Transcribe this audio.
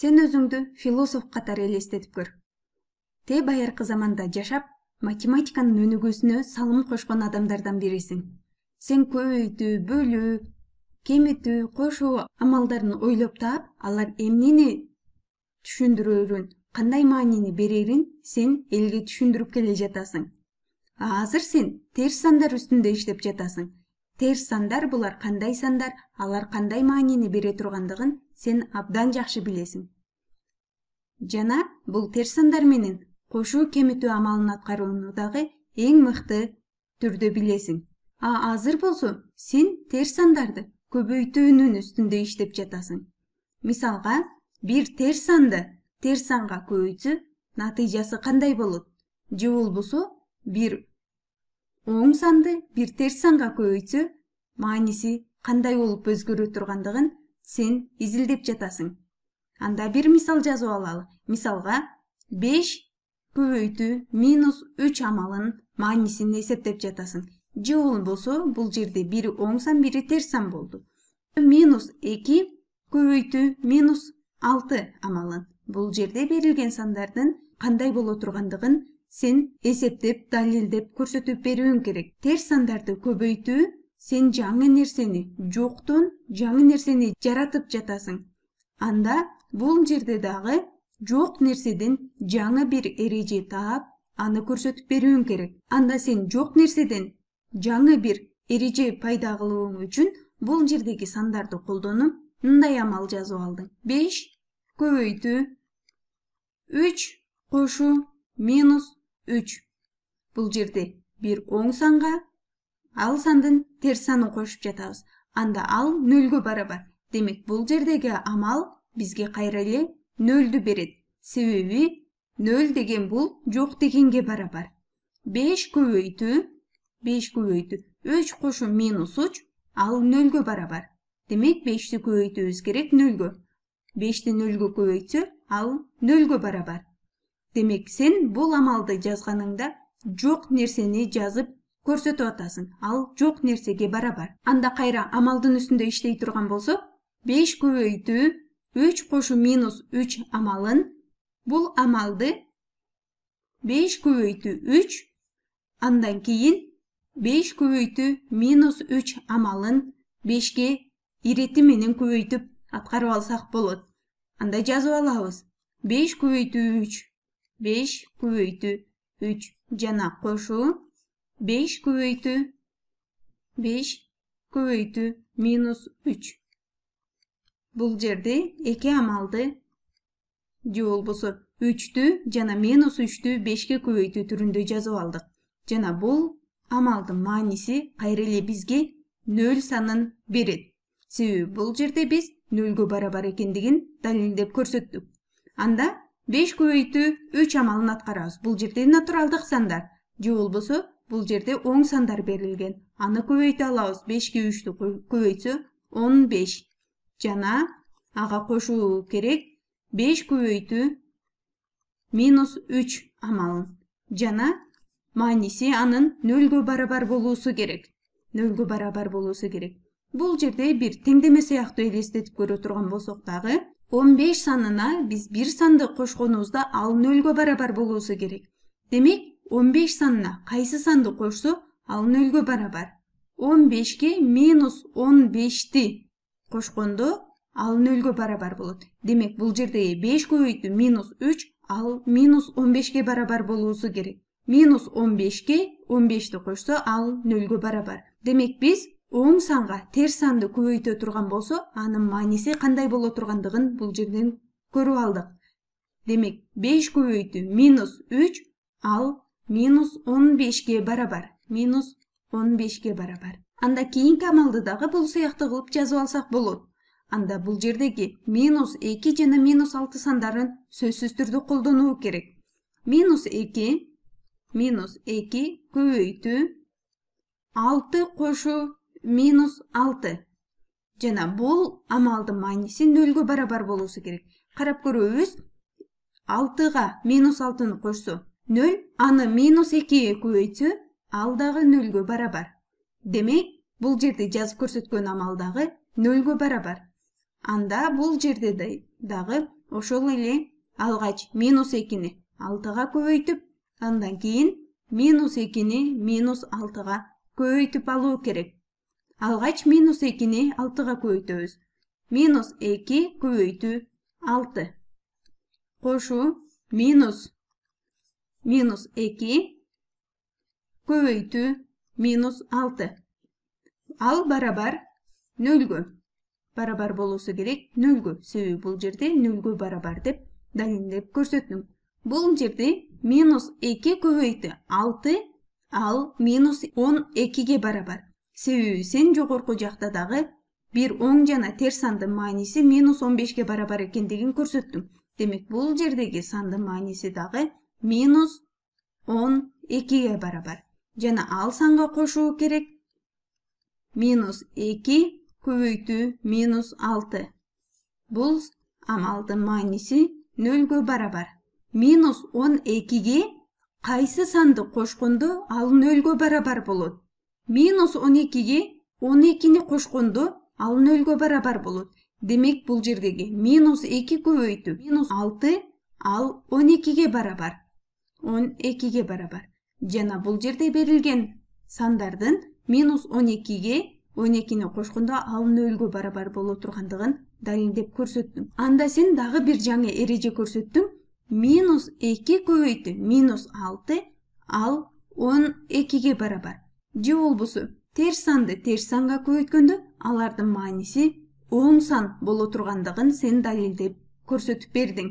Сен өзүңдү философ катары элестетип көр. Те байыркы заманда жашап, математиканын өнүгүүсүнө салым кошкон адамдардан бирисиң. Сен көбөйтүү, бөлүү, кемитүү, кошуу амалдарын ойлоп таап, алар эмнени түшүндүрөрүн, кандай маанини берерин сен элге түшүндүрүп келе жатасың. Азыр сен терс сандар үстүндө иштеп жатасың. Терс сандар булар кандай сандар, алар кандай маанини бере тургандыгын сен абдан жакшы билесиң. Жана бул терс сандар менен кошуу кемитүү амалын аткарууну дагы эң мыкты түрдө билесиң. Азыр болсо сен терс сандарды көбөйтүүнүн үстүндө иштеп жатасың. Мисалга, бир терс санды терс санга көбөйтсө, натыйжасы кандай болот? Же болбосо бир оң санды бир терс санга көбөйтсө, мааниси кандай болуп өзгөрө тургандыгын сен изилдеп жатасың. Анда бир мисал жазып алалы. Мисалга, 5 көбөйтүү минус 3 амалын маанисин эсептеп жатасың. Же болбосо бул жерде бири оң сан, бири терс сан болду. Минус 2 көбөйтүү минус 6 амалын. Бул жерде берилген сандардын кандай боло тургандыгын сен эсептеп, далилдеп, көрсөтүп берүүң керек. Терс сандарды көбөйтүү сен жаңы нерсени жоктон жаңы нерсени жаратып жатасың. Анда бул жерде дагы жок нерседен жаңы бир эреже таап, аны көрсөтүп берүүң керек. Анда сен жок нерседен жаңы бир эреже пайда кылууң үчүн бул жердеги сандарды колдонуп, мындай амал жазып алдың. 5 көбөйтүү 3 кошуу минус 3. Бул жерде бир оң санга ал сандын терс санын кошуп жатабыз. Анда ал нөлгө барабар. Демек, бул жердеги амал бизге кайра эле нөлдү берет. Себеби 0 деген бул жок дегенге барабар. 5 көбөйтүү 3 кошуу минус 3 ал нөлгө барабар. Демек, 5ти көбөйтүүбүз керек нөлгө. 5ти нөлгө көбөйтсө, ал нөлгө барабар. Демек, сен бул амалды жазганыңда жок нерсени жазып көрсөтүп атасың. Ал жок нерсеге барабар. Анда кайра амалдын үстүндө иштей турган болсок, 5 көбөйтүү 3 кошуу минус 3 амалын, бул амалды 5 көбөйтүү 3, андан кийин 5 көбөйтүү минус 3 амалын 5ке ирети менен көбөйтүп аткарып алсак болот. Анда жазып алабыз. 5 көбөйтүү 3, 5 көбөйтүү 3 жана кошуу 5 көбөйтүү минус 3. Бул жерде эки амалды же болбосо 3тү жана минус 3тү 5ке көбөйтүү түрүндө жазып алдык. Жана бул амалдын мааниси кайра эле бизге 0 санын берет. Себеби бул жерде биз нөлгө барабар экендигин далилдеп көрсөттүк. Анда 5 көбөйтүү 3 амалын аткарабыз. Бул жерде натуралдык сандар. Же болбосо бул жерде оң сандар берилген. Аны көбөйтө алабыз. 5ке 3тү көбөйтсө 15. Жана ага кошуу керек 5 көбөйтүү минус 3 амалын. Жана мааниси анын нөлгө барабар болуусу керек. Нөлгө барабар болуусу керек. Бул жерде бир теңдеме сыяктуу элестетип көрө турган болсок дагы, 15 санына биз бир санды кошконубузда ал нөлгө барабар болуусу керек. Демек, 15 санына кайсы санды кошсо, ал нөлгө барабар. 15ке минус 15ти кошкондо ал нөлгө барабар болот. Демек, бул жерде 5 көбөйтүү минус 3 ал минус 15ке барабар болуусу керек. Минус 15ке 15ти кошсо, ал нөлгө барабар. Демек, биз оң санга терс санды көбөйтө турган болсо, анын мааниси кандай боло тургандыгын бул жерден көрүп алдык. Демек, 5 көбөйтүү минус 3 ал минус 15ке барабар. Минус 15ке барабар. Анда кийинки амалды дагы бул сыяктуу кылып жазып алсак болот. Анда бул жердеги минус 2 жана минус 6 сандарын сөзсүз түрдө колдонуу керек. Минус 2 көбөйтүү 6 кошуу минус 6. Жана бул амалдын мааниси нөлгө барабар болуусу керек. Карап көрөбүз. 6га минус 6-ны кошсо 0, аны минус 2ге көбөйтсө, ал дагы нөлгө барабар. Демек, бул жерде жазып көрсөткөн амал дагы нөлгө барабар. Анда бул жерде дагы ошол эле алгач минус 2-ни 6-га көбөйтүп, андан кийин минус 2-ни минус 6-га көбөйтүп алуу керек. Алгач минус 2-ни 6-га көбөйтөбүз. Минус 2 көбөйтүү 6. Кошу минус 2 көбөйтүү минус 6. Ал барабар 0-гө. Барабар болуусу керек 0-гө. Себеби бул жерде 0-гө барабар деп далилдеп көрсөттүм. Бул жерде минус 2 көбөйтүү 6, ал минус 12-ге барабар. Себеби сен жогорку жакта дагы бир оң жана терс сандын мааниси минус 15-ге барабар экендигин көрсөттүм. Демек бул жердеги сандын мааниси дагы минус 12-ге барабар. Жана ал санга кошуу керек минус 2 көбөйтүү минус 6. Бул амалдын мааниси 0-гө барабар. Минус 12-ге кайсы санды кошкондо ал 0-гө барабар болот. Минус 12-ге 12-ни кошкондо ал 0-гө барабар болот. Демек бул жердеги минус 2 көбөйтүү минус 6 ал 12-ге барабар. 12-ге барабар. Жана бул жерде берилген сандардын минус 12-ге 12-ни кошкондо ал 0-гө барабар боло тургандыгын далилдеп көрсөттүм. Анда сен дагы бир жаңы эреже көрсөттүң. Минус 2 көбөйтүү минус 6 ал 12-ге барабар. Же болбосо терс санды терс санга көбөйткөндө алардын мааниси оң сан боло тургандыгын сен далилдеп көрсөтүп бердиң.